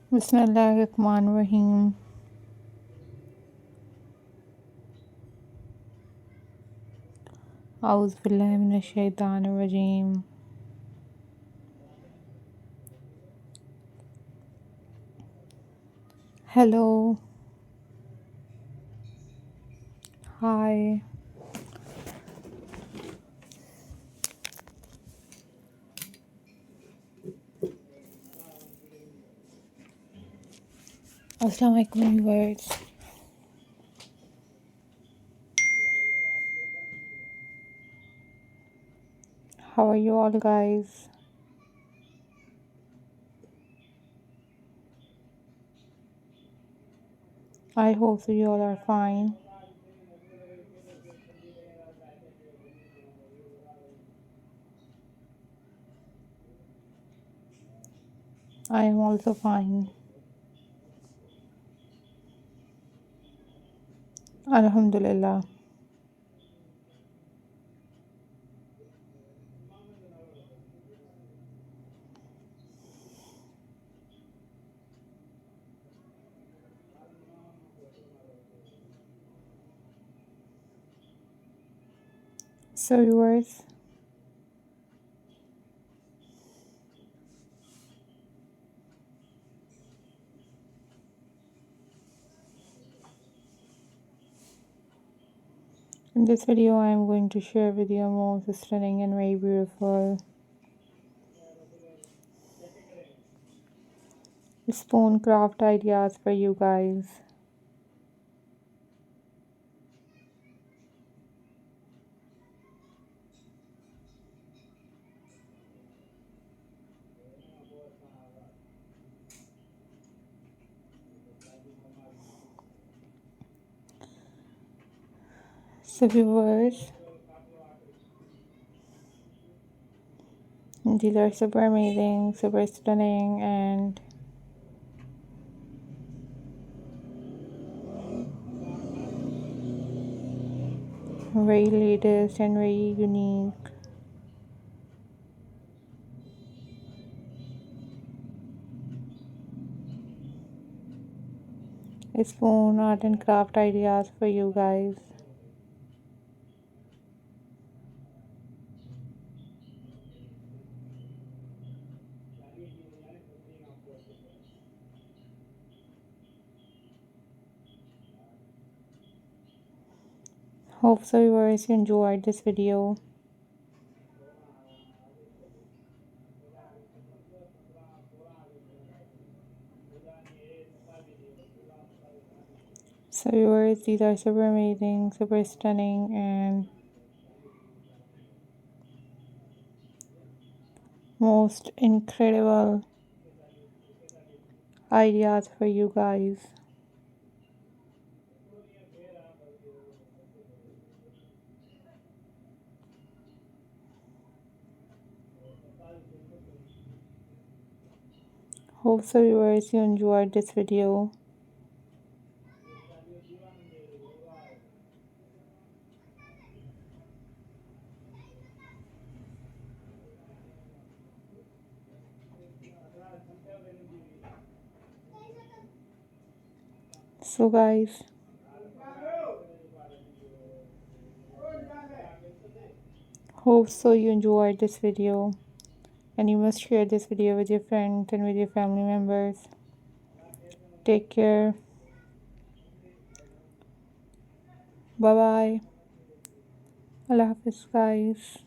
Bismillahirrahmanirrahim. A'udhu billahi minash shaitanir rajeem. Hello. Hi. Assalamu alaikum viewers. How are you all guys? I hope so you all are fine. I am also fine. Alhamdulillah. So viewers, in this video I am going to share with you most stunning and very beautiful spoon craft ideas for you guys. So viewers, these are super amazing, super stunning and very latest and very unique spoon art and craft ideas for you guys. Hope so viewers you enjoyed this video. So viewers, these are super amazing, super stunning and most incredible ideas for you guys. Hope so viewers you enjoyed this video. So guys, hope so you enjoyed this video and you must share this video with your friends and with your family members. Take care. Bye bye. Allah Hafiz guys.